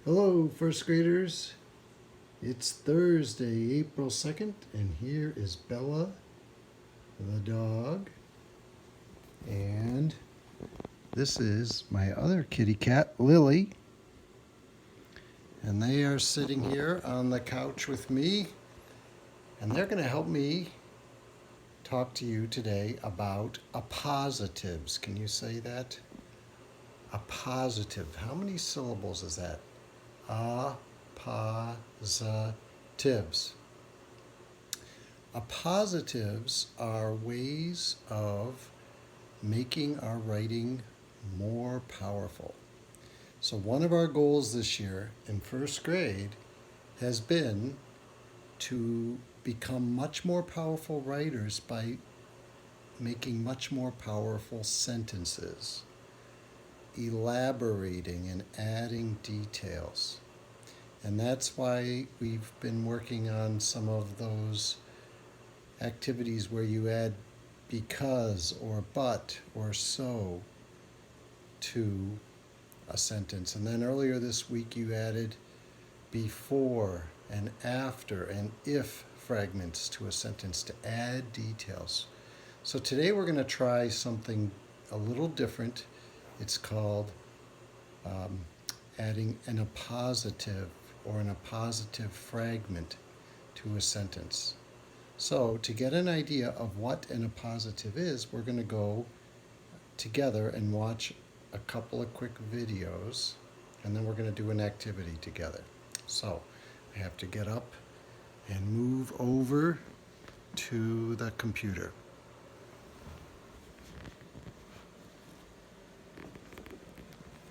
Hello, first graders. It's Thursday, April 2nd, and here is Bella, the dog. And this is my other kitty cat, Lily. And they are sitting here on the couch with me, and they're going to help me talk to you today about appositives. Can you say that? Appositive. How many syllables is that? Appositives. Appositives are ways of making our writing more powerful. So one of our goals this year in first grade has been to become much more powerful writers by making much more powerful sentences, elaborating and adding details. And that's why we've been working on some of those activities where you add because or but or so to a sentence. And then earlier this week you added before and after and if fragments to a sentence to add details. So today we're going to try something a little different. It's called adding an appositive or an appositive fragment to a sentence. So to get an idea of what an appositive is, we're going to go together and watch a couple of quick videos, and then we're going to do an activity together. So I have to get up and move over to the computer.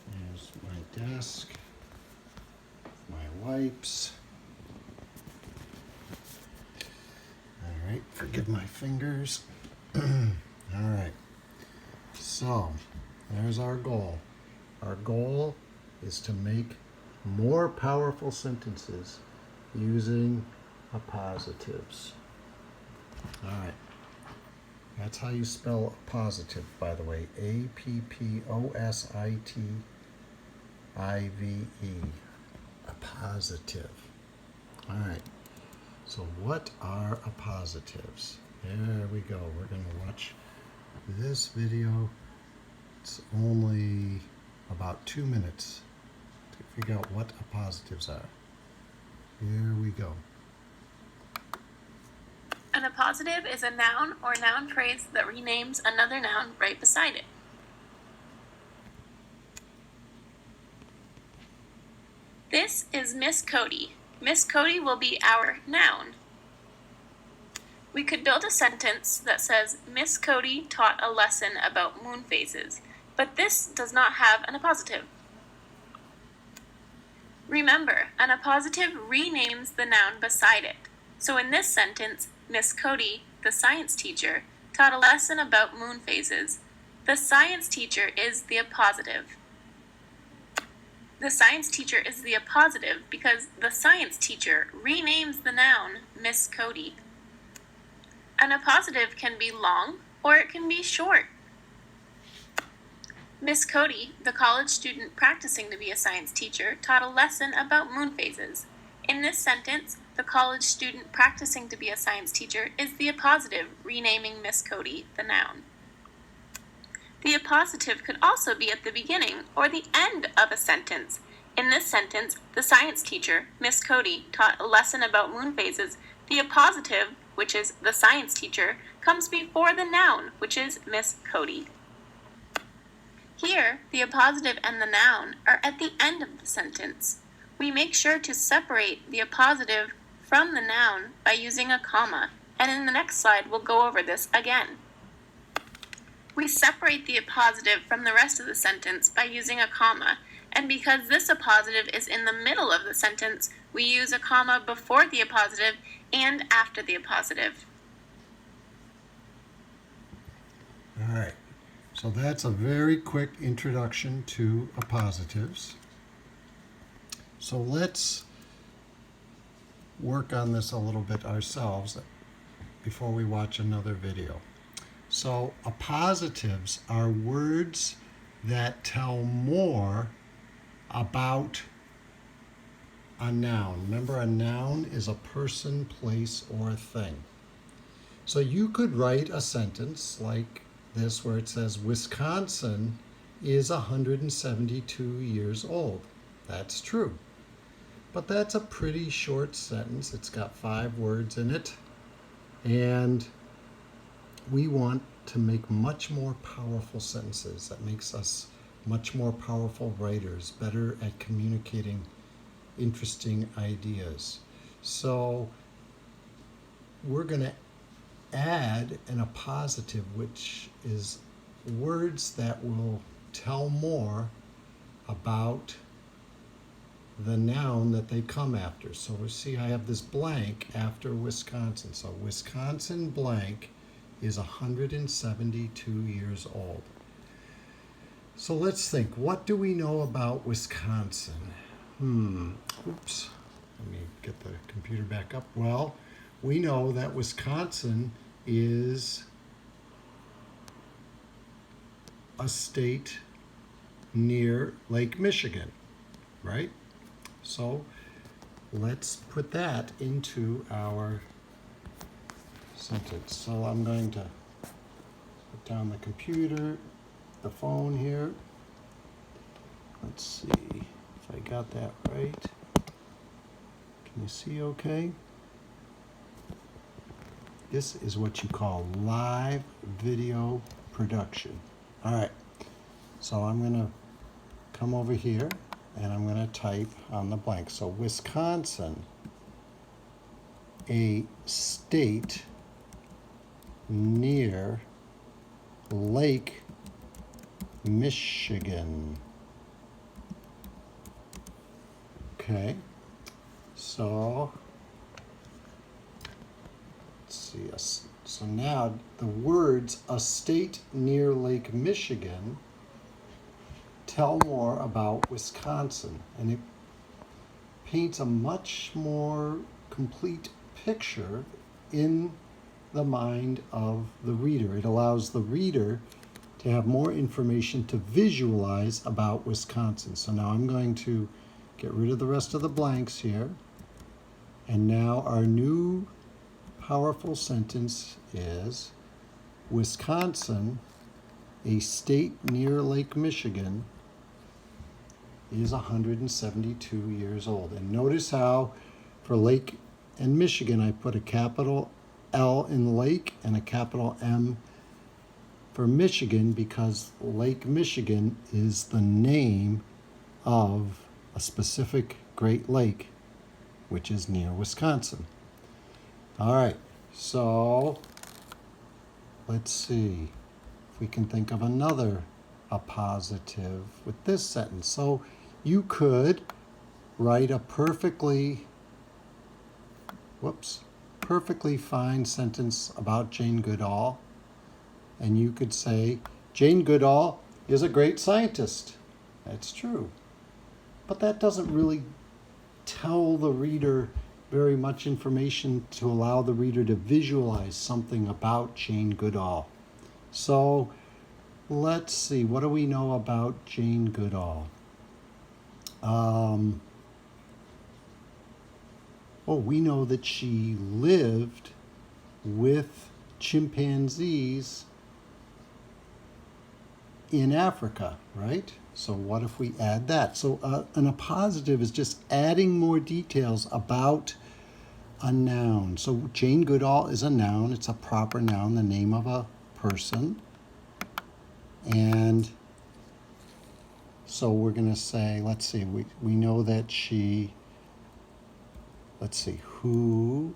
There's my desk, my wipes. All right, forgive my fingers. All right, so there's our goal. Our goal is to make more powerful sentences using appositives. All right, that's how you spell appositive, by the way. Appositive. Appositive. All right. So what are appositives? There we go. We're going to watch this video. It's only about 2 minutes to figure out what appositives are. Here we go. An appositive is a noun or noun phrase that renames another noun right beside it. This is Miss Cody. Miss Cody will be our noun. We could build a sentence that says, Miss Cody taught a lesson about moon phases, but this does not have an appositive. Remember, an appositive renames the noun beside it. So in this sentence, Miss Cody, the science teacher, taught a lesson about moon phases. The science teacher is the appositive. The science teacher is the appositive because the science teacher renames the noun Miss Cody. An appositive can be long or it can be short. Miss Cody, the college student practicing to be a science teacher, taught a lesson about moon phases. In this sentence, the college student practicing to be a science teacher is the appositive, renaming Miss Cody the noun. The appositive could also be at the beginning or the end of a sentence. In this sentence, the science teacher, Miss Cody, taught a lesson about moon phases. The appositive, which is the science teacher, comes before the noun, which is Miss Cody. Here, the appositive and the noun are at the end of the sentence. We make sure to separate the appositive from the noun by using a comma, and in the next slide we'll go over this again. We separate the appositive from the rest of the sentence by using a comma, and because this appositive is in the middle of the sentence, we use a comma before the appositive and after the appositive. All right. So that's a very quick introduction to appositives. So let's work on this a little bit ourselves before we watch another video. So appositives are words that tell more about a noun. Remember, a noun is a person, place, or thing. So you could write a sentence like this where it says, Wisconsin is 172 years old. That's true. But that's a pretty short sentence. It's got 5 words in it. And we want to make much more powerful sentences. That makes us much more powerful writers, better at communicating interesting ideas. So we're going to add an appositive, which is words that will tell more about the noun that they come after. So we see I have this blank after Wisconsin. So Wisconsin blank is 172 years old. So let's think, what do we know about Wisconsin? Oops, let me get the computer back up. Well, we know that Wisconsin is a state near Lake Michigan, right? So let's put that into our sentence. So I'm going to put down the computer, the phone here. Let's see if I got that right. Can you see okay? This is what you call live video production. All right, so I'm going to come over here and I'm going to type on the blank. So Wisconsin, a state near Lake Michigan. Okay, so let's see. So now the words "a state near Lake Michigan" tell more about Wisconsin, and it paints a much more complete picture in the mind of the reader. It allows the reader to have more information to visualize about Wisconsin. So now I'm going to get rid of the rest of the blanks here. And now our new powerful sentence is, Wisconsin, a state near Lake Michigan, is 172 years old. And notice how for Lake and Michigan I put a capital L in Lake and a capital M for Michigan, because Lake Michigan is the name of a specific Great Lake, which is near Wisconsin. All right, so let's see if we can think of another appositive with this sentence. So you could write a perfectly fine sentence about Jane Goodall, and you could say, Jane Goodall is a great scientist. That's true. But that doesn't really tell the reader very much information to allow the reader to visualize something about Jane Goodall. So let's see, what do we know about Jane Goodall? We know that she lived with chimpanzees in Africa, right? So what if we add that? So an appositive is just adding more details about a noun. So Jane Goodall is a noun. It's a proper noun, the name of a person. And so we're going to say, let's see, we know that she, who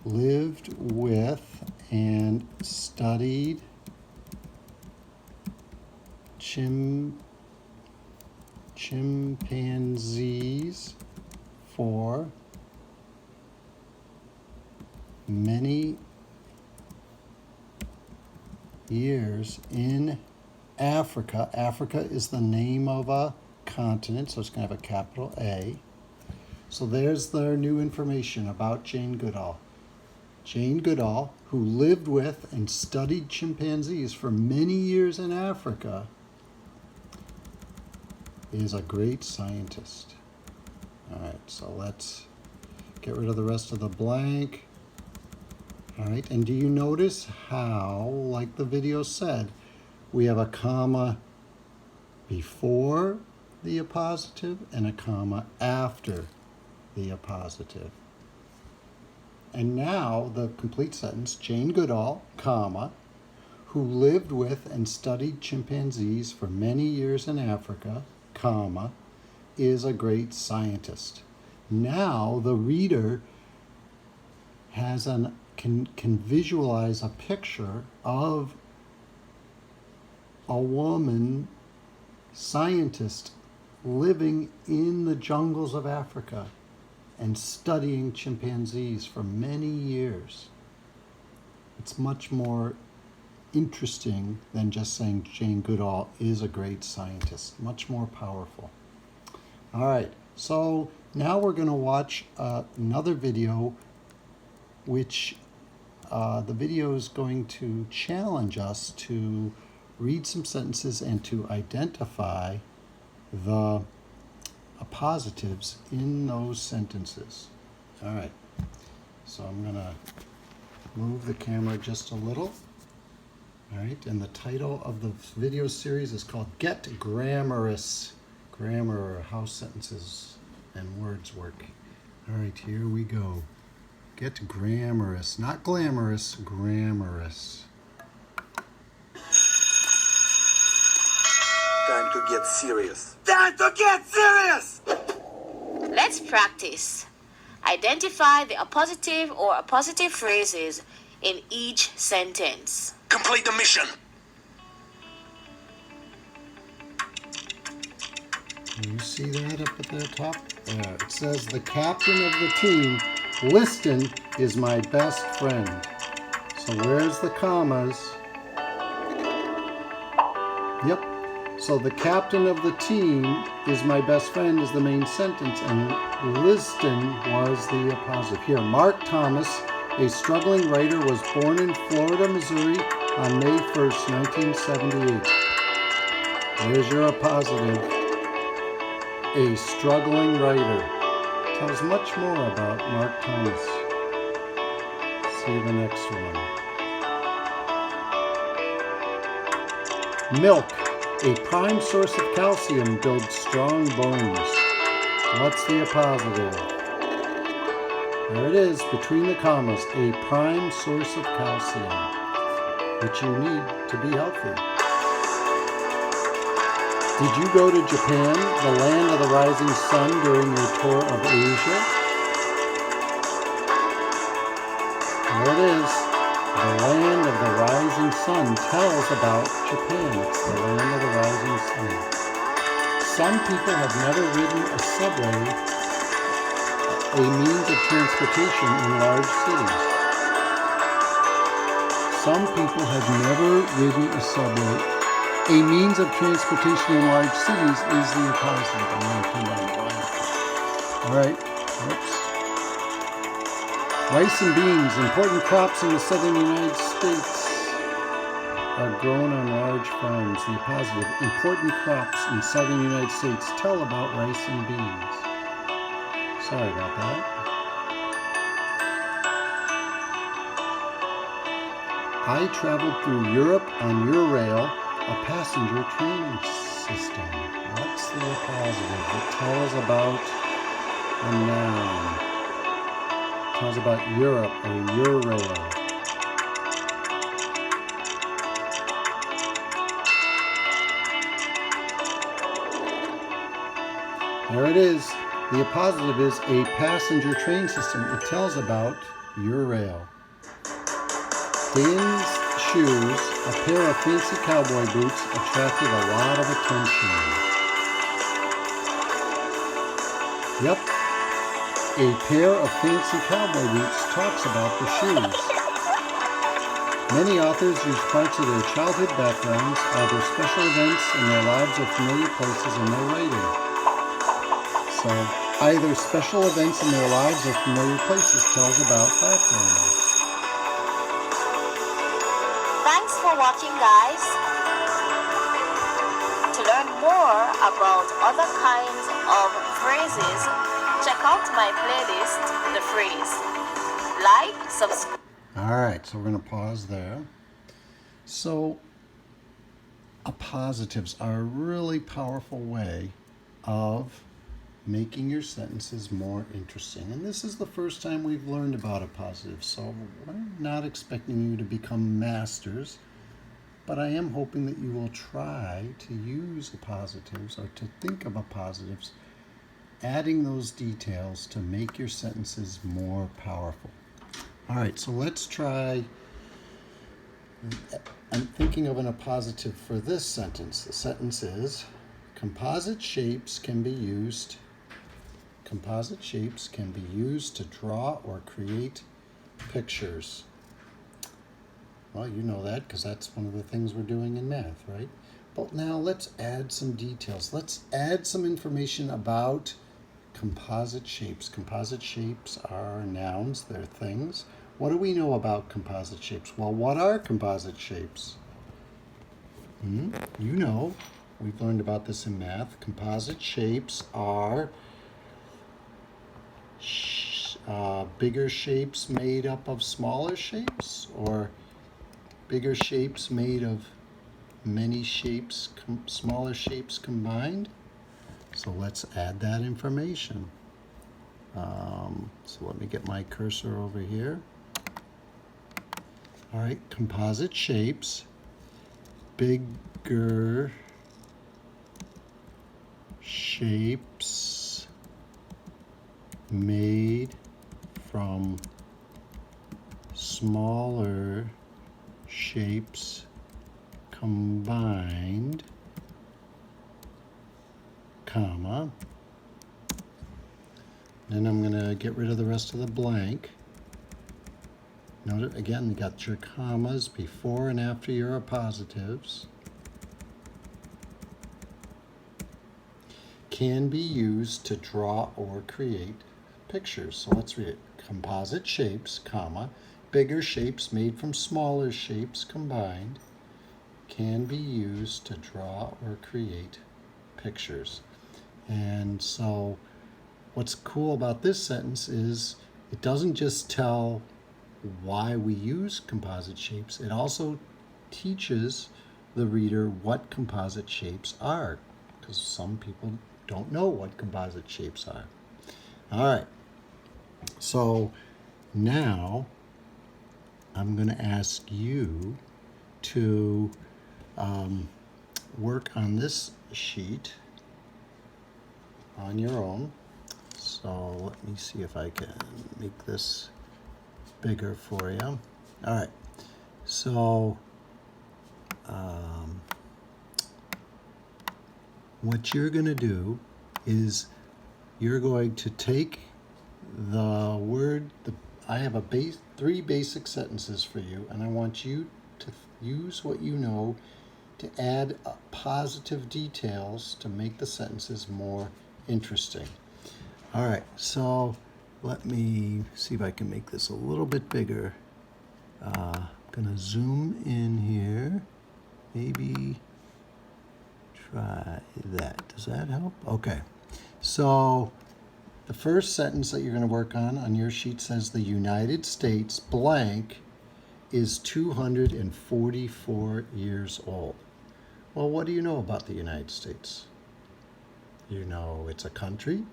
lived with and studied chimpanzees for many years in Africa. Africa is the name of a continent, so it's going to have a capital A. So there's their new information about Jane Goodall. Jane Goodall, who lived with and studied chimpanzees for many years in Africa, is a great scientist. All right, so let's get rid of the rest of the blank. All right, and do you notice how, like the video said, we have a comma before the appositive and a comma after the appositive? And now the complete sentence, Jane Goodall, comma, who lived with and studied chimpanzees for many years in Africa, comma, is a great scientist. Now the reader can visualize a picture of a woman scientist living in the jungles of Africa and studying chimpanzees for many years. It's much more interesting than just saying Jane Goodall is a great scientist. Much more powerful. All right, so now we're going to watch another video, which the video is going to challenge us to read some sentences and to identify the appositives in those sentences. All right, so I'm going to move the camera just a little. All right, and the title of the video series is called Get Grammarous. Grammar, or how sentences and words work. All right, here we go. Get grammarous, not glamorous, grammarous. Time to get serious. Time to get serious! Let's practice. Identify the appositive or appositive phrases in each sentence. Complete the mission. You see that up at the top? There. It says, the captain of the team, Liston, is my best friend. So where's the commas? Yep. So the captain of the team is my best friend is the main sentence, and Liston was the appositive. Here, Mark Thomas, a struggling writer, was born in Florida, Missouri on May 1st, 1978. There's your appositive. A struggling writer. Tells much more about Mark Thomas. See the next one. Milk, a prime source of calcium, builds strong bones. What's the appositive? There it is, between the commas, a prime source of calcium, which you need to be healthy. Did you go to Japan, the land of the rising sun, during your tour of Asia? There it is. The land of the rising sun tells about Japan. It's the land of the rising sun. Some people have never ridden a subway, a means of transportation in large cities. Some people have never ridden a subway. A means of transportation in large cities is the appositive. I'm going to turn that on. All right. Oops. Rice and beans, important crops in the southern United States, are grown on large farms. The appositive, important crops in southern United States, tell about rice and beans. Sorry about that. I traveled through Europe on Eurail, a passenger train system. What's the appositive? It tells about a noun. It tells about Europe or Eurail. There it is. The appositive is a passenger train system. It tells about Eurail. Dan's shoes, a pair of fancy cowboy boots, attracted a lot of attention. Yep, a pair of fancy cowboy boots talks about the shoes. Many authors use parts of their childhood backgrounds, either special events in their lives or familiar places in their writing. So, either special events in their lives or familiar places tells about backgrounds. Thanks for watching, guys. To learn more about other kinds of phrases, check out my playlist, The Phrase. Like, subscribe. All right, so we're going to pause there. So, appositives are a really powerful way of making your sentences more interesting. And this is the first time we've learned about appositives, so I'm not expecting you to become masters, but I am hoping that you will try to use appositives or to think of appositives, adding those details to make your sentences more powerful. All right, so let's try. I'm thinking of an appositive for this sentence. The sentence is, composite shapes can be used to draw or create pictures. Well, you know that because that's one of the things we're doing in math, right? But now let's add some details. Let's add some information about composite shapes. Composite shapes are nouns, they're things. What do we know about composite shapes? Well, what are composite shapes? You know, we've learned about this in math. Composite shapes are bigger shapes made up of smaller shapes, or bigger shapes made of many shapes, smaller shapes combined. So let's add that information. So let me get my cursor over here. All right, composite shapes, bigger shapes made from smaller shapes combined, comma. Then I'm going to get rid of the rest of the blank. Note it again, you got your commas before and after your appositives. Can be used to draw or create pictures. So let's read it. Composite shapes, comma, bigger shapes made from smaller shapes combined, can be used to draw or create pictures. And so what's cool about this sentence is it doesn't just tell why we use composite shapes, it also teaches the reader what composite shapes are, because some people don't know what composite shapes are. All right, so now I'm going to ask you to work on this sheet on your own. So let me see if I can make this bigger for you. All right, so what you're going to do is you're going to take the word, I have three basic sentences for you, and I want you to use what you know to add positive details to make the sentences more interesting. All right, so let me see if I can make this a little bit bigger. I'm gonna zoom in here. Maybe try that. Does that help? Okay. So the first sentence that you're gonna work on your sheet says the United States blank is 244 years old. Well, what do you know about the United States? You know it's a country.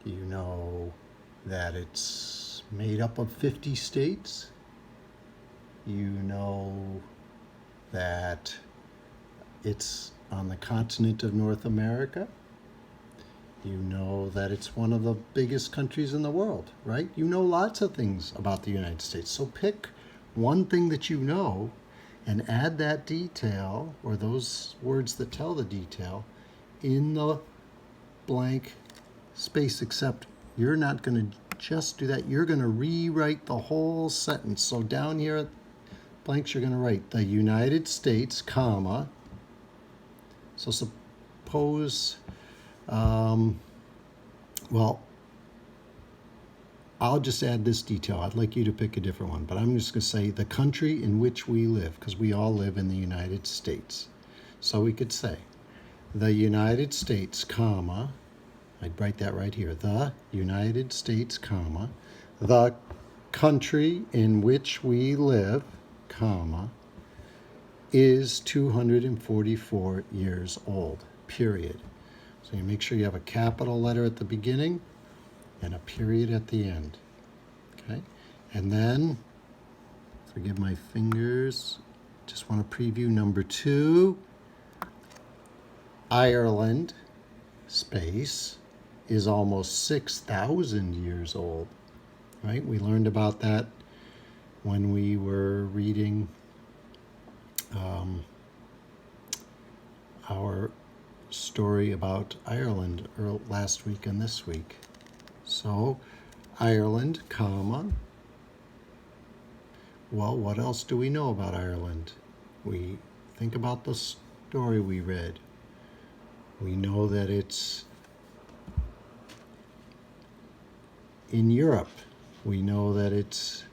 You know that it's made up of 50 states. You know that it's on the continent of North America. You know that it's one of the biggest countries in the world, right? You know lots of things about the United States. So pick one thing that you know and add that detail, or those words that tell the detail, in the blank space, except you're not going to just do that. You're going to rewrite the whole sentence. So down here at blanks, you're going to write the United States, comma. So suppose, well, I'll just add this detail. I'd like you to pick a different one, but I'm just going to say the country in which we live, because we all live in the United States. So we could say, the United States, comma, I'd write that right here, the United States, comma, the country in which we live, comma, is 244 years old, period. So you make sure you have a capital letter at the beginning and a period at the end. Okay? And then, forgive my fingers, just want to preview number 2. Ireland, space, is almost 6,000 years old. Right? We learned about that when we were reading our story about Ireland last week and this week. So, Ireland, comma. Well, what else do we know about Ireland? We think about the story we read. We know that it's in Europe. We know that it's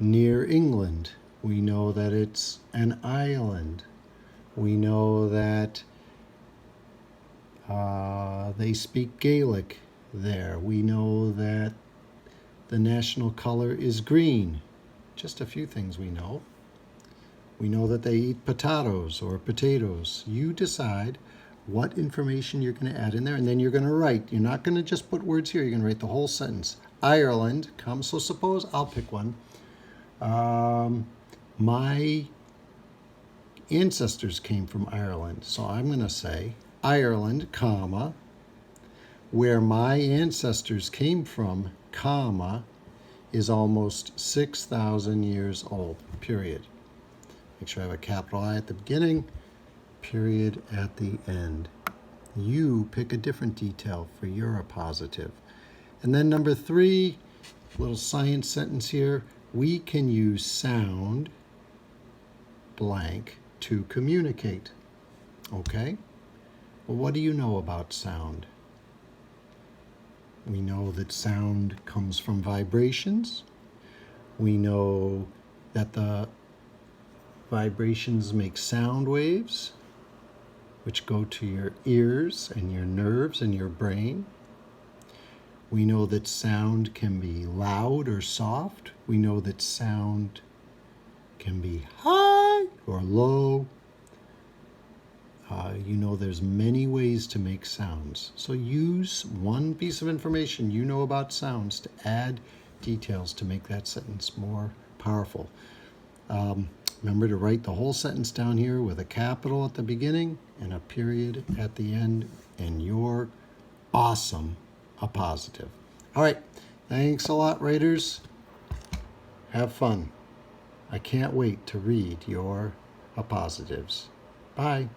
near England. We know that it's an island. We know that they speak Gaelic there. We know that the national color is green. Just a few things we know. We know that they eat potatoes or potatoes. You decide what information you're going to add in there, and then you're going to write. You're not going to just put words here. You're going to write the whole sentence. Ireland, so suppose I'll pick one. My ancestors came from Ireland, so I'm going to say Ireland, comma, where my ancestors came from, comma, is almost 6,000 years old, period. Make sure I have a capital I at the beginning, period at the end. You pick a different detail for your appositive. And then number 3, little science sentence here. We can use sound, blank, to communicate. Okay? Well, what do you know about sound? We know that sound comes from vibrations. We know that the vibrations make sound waves, which go to your ears and your nerves and your brain. We know that sound can be loud or soft. We know that sound can be high or low. You know there's many ways to make sounds. So use one piece of information you know about sounds to add details to make that sentence more powerful. Remember to write the whole sentence down here with a capital at the beginning and a period at the end, and you're awesome appositive. All right, thanks a lot, Raiders. Have fun. I can't wait to read your appositives. Bye.